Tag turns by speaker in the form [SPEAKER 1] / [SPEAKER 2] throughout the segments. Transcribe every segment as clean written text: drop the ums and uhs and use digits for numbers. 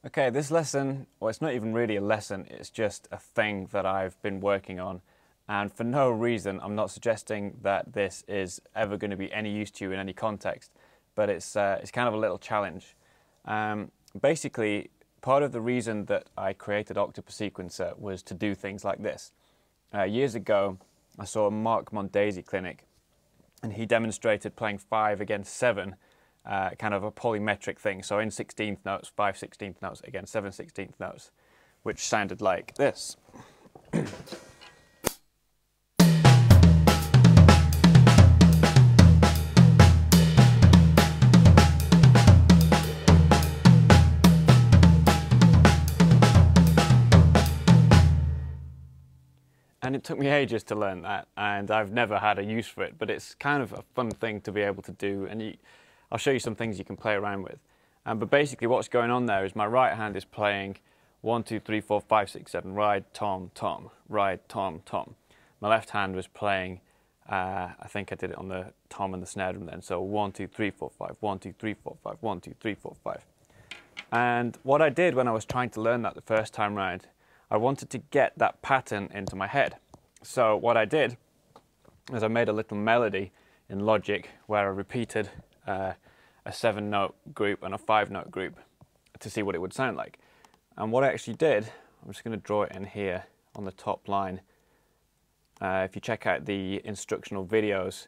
[SPEAKER 1] Okay, this lesson, well, it's not even really a lesson, it's just a thing that I've been working on. And for no reason, I'm not suggesting that this is ever going to be any use to you in any context, but it's kind of a little challenge. Basically, part of the reason that I created OctopuSequencer was to do things like this. Years ago, I saw a Mark Mondesi clinic, and he demonstrated playing 5 against 7, kind of a polymetric thing. So in 16th notes, 5 16th notes against 7 16th notes, which sounded like this. And it took me ages to learn that, and I've never had a use for it, but it's kind of a fun thing to be able to do, and I'll show you some things you can play around with. But basically what's going on there is my right hand is playing 1, 2, 3, 4, 5, 6, 7, ride, tom, tom, ride, tom, tom. My left hand was playing, I think I did it on the tom and the snare drum then, so 1, 2, 3, 4, 5, 1, 2, 3, 4, 5, 1, 2, 3, 4, 5. And what I did when I was trying to learn that the first time round, I wanted to get that pattern into my head. So what I did is I made a little melody in Logic where I repeated a 7-note group and a 5-note group to see what it would sound like. And what I actually did, I'm just going to draw it in here on the top line. If you check out the instructional videos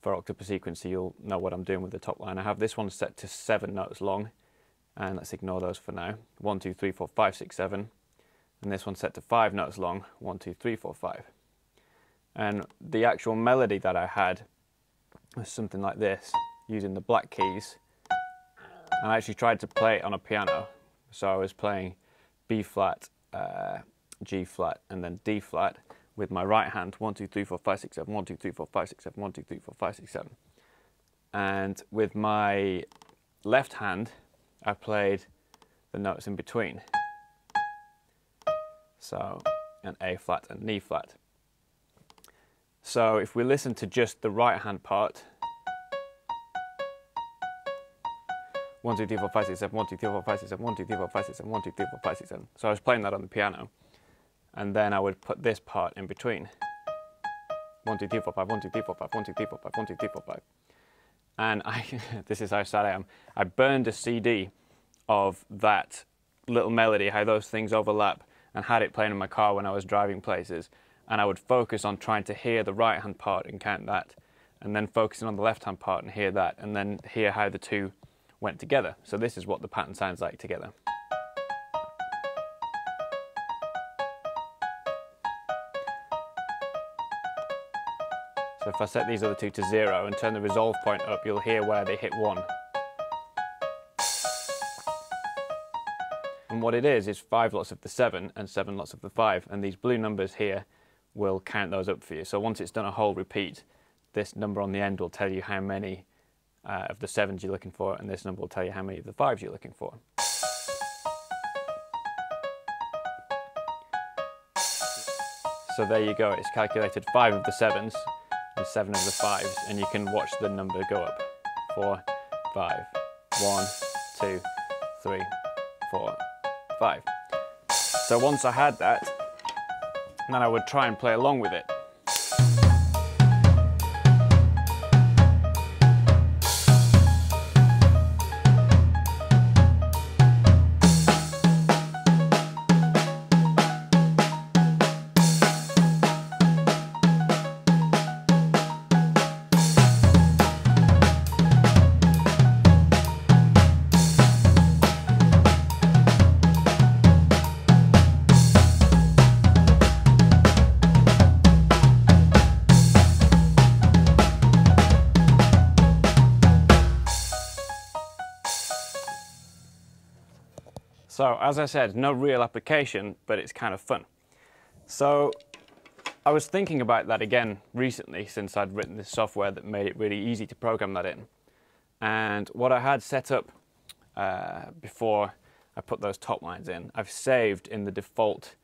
[SPEAKER 1] for OctopuSequencer, you'll know what I'm doing with the top line. I have this one set to 7 notes long, and let's ignore those for now. 1, 2, 3, 4, 5, 6, 7. And this one's set to 5 notes long, 1, 2, 3, 4, 5. And the actual melody that I had was something like this, using the black keys. And I actually tried to play it on a piano. So I was playing B flat, G flat, and then D flat with my right hand, 1, 2, 3, 4, 5, 6, 7, 1, 2, 3, 4, 5, 6, 7, 1, 2, 3, 4, 5, 6, 7. And with my left hand, I played the notes in between. So an A flat and an E flat. So if we listen to just the right hand part, 1, 2, 3, 4, 5, 6, 7, 1, 2, 3, 4, 5, 6, 7, 1, 2, 3, 4, 5, 6, 7, 1, 2, 3, 4, 5, 6, 7. So I was playing that on the piano, and then I would put this part in between. 1, 2, 3, 4, 5, 1, 2, 3, 4, 5, 1, 2, 3, 4, 5, 1, 2, 3, 4, 5. And this is how sad I am. I burned a CD of that little melody, how those things overlap, and had it playing in my car when I was driving places. And I would focus on trying to hear the right hand part and count that, and then focusing on the left hand part and hear that, and then hear how the two went together. So this is what the pattern sounds like together. So if I set these other two to 0 and turn the resolve point up, you'll hear where they hit 1. And what it is 5 lots of the 7 and 7 lots of the 5, and these blue numbers here will count those up for you. So once it's done a whole repeat, this number on the end will tell you how many of the 7s you're looking for, and this number will tell you how many of the 5s you're looking for. So there you go, it's calculated 5 of the 7s and 7 of the 5s, and you can watch the number go up. 4, 5, 1, 2, 3, 4, 5. So once I had that, then I would try and play along with it. So as I said, no real application, but it's kind of fun. So I was thinking about that again recently, since I'd written this software that made it really easy to program that in. And what I had set up before I put those top lines in, I've saved in the default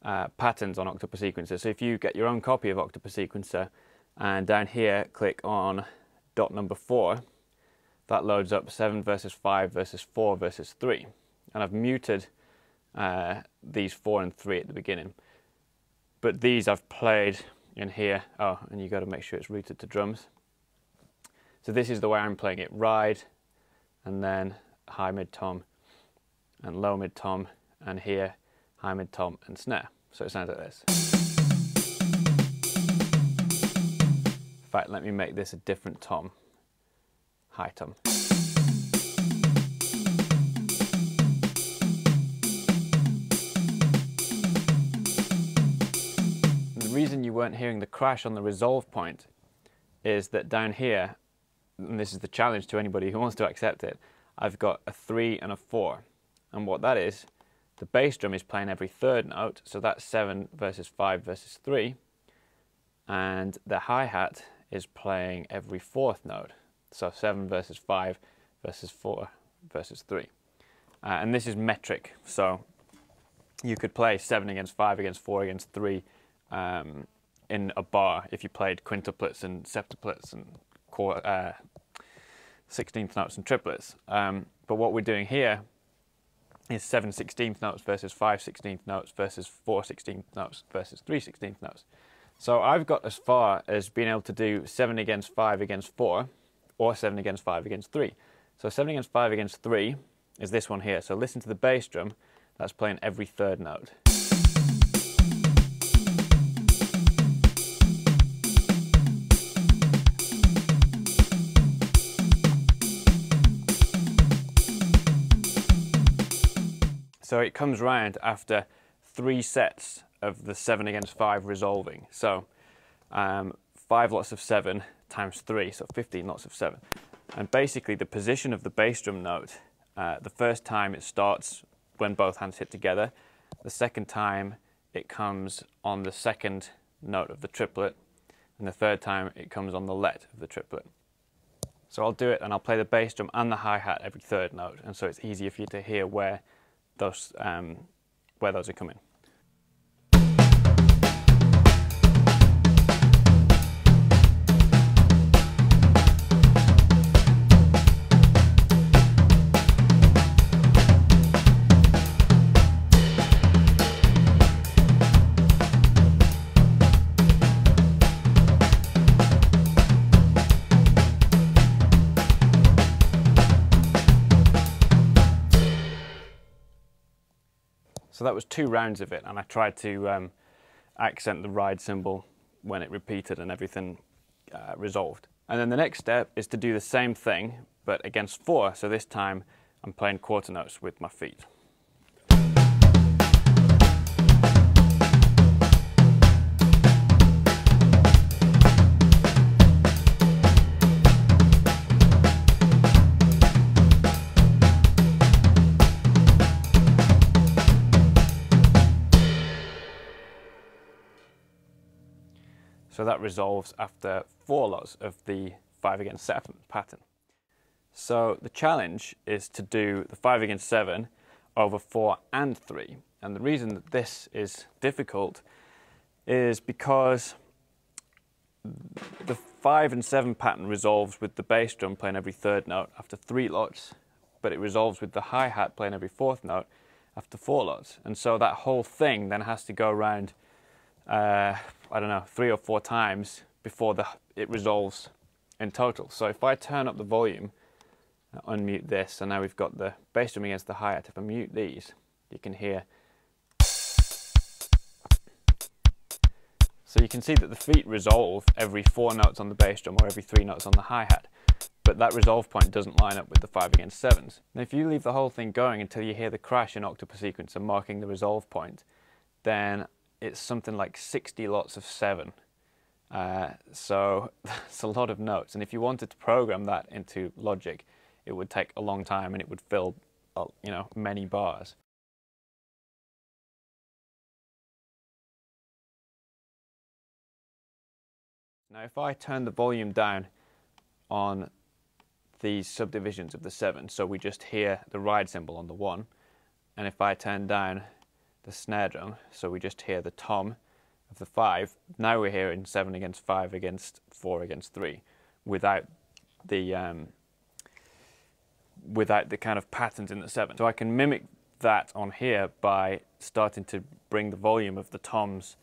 [SPEAKER 1] patterns on OctopuSequencer. So if you get your own copy of OctopuSequencer and down here click on dot number 4, that loads up 7 versus 5 versus 4 versus 3. and I've muted these 4 and 3 at the beginning. But these I've played in here. Oh, and you got to make sure it's routed to drums. So this is the way I'm playing it: ride, and then high mid tom, and low mid tom, and here high mid tom and snare. So it sounds like this. In fact, let me make this a different tom, high tom. The reason you weren't hearing the crash on the resolve point is that down here, and this is the challenge to anybody who wants to accept it, I've got a 3 and a 4. And what that is, the bass drum is playing every third note, so that's 7 versus 5 versus 3. And the hi-hat is playing every fourth note, so 7 versus 5 versus 4 versus 3. And this is metric, so you could play 7 against 5 against 4 against 3 in a bar if you played quintuplets and septuplets and 16th notes and triplets. But what we're doing here is 7 16th notes versus 5 16th notes versus 4 16th notes versus 3 16th notes. So I've got as far as being able to do 7 against 5 against 4, or 7 against 5 against 3. So 7 against 5 against 3 is this one here. So listen to the bass drum, that's playing every third note. So it comes round after 3 sets of the 7 against 5 resolving. So 5 lots of 7 times 3, so 15 lots of 7. And basically the position of the bass drum note, the first time it starts when both hands hit together. The second time it comes on the second note of the triplet. And the third time it comes on the let of the triplet. So I'll do it and I'll play the bass drum and the hi-hat every third note. And so it's easier for you to hear where those are coming. So that was 2 rounds of it, and I tried to accent the ride cymbal when it repeated and everything resolved. And then the next step is to do the same thing, but against 4. So this time I'm playing quarter notes with my feet. So that resolves after 4 lots of the 5 against 7 pattern. So the challenge is to do the 5 against 7 over 4 and 3. And the reason that this is difficult is because the 5 and 7 pattern resolves with the bass drum playing every third note after 3 lots, but it resolves with the hi-hat playing every fourth note after 4 lots. And so that whole thing then has to go around I don't know, 3 or 4 times before it resolves in total. So if I turn up the volume, unmute this, and now we've got the bass drum against the hi-hat. If I mute these, you can hear. So you can see that the feet resolve every 4 notes on the bass drum or every 3 notes on the hi-hat. But that resolve point doesn't line up with the 5 against 7s. Now if you leave the whole thing going until you hear the crash in OctopuSequencer marking the resolve point, then it's something like 60 lots of 7. So that's a lot of notes. And if you wanted to program that into Logic, it would take a long time and it would fill, you know, many bars. Now if I turn the volume down on these subdivisions of the 7, so we just hear the ride cymbal on the 1, and if I turn down the snare drum, so we just hear the tom of the 5, now we're hearing 7 against 5 against 4 against 3 without the kind of patterns in the 7. So I can mimic that on here by starting to bring the volume of the toms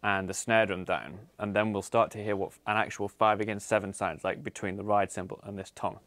[SPEAKER 1] and the snare drum down, and then we'll start to hear what an actual 5/7 sounds like between the ride cymbal and this tom.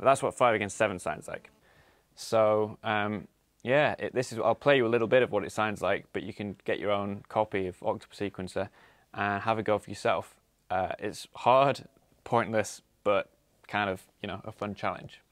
[SPEAKER 1] That's what 5/7 sounds like. So yeah, I'll play you a little bit of what it sounds like, but you can get your own copy of OctopuSequencer and have a go for yourself. It's hard, pointless, but kind of, you know, a fun challenge.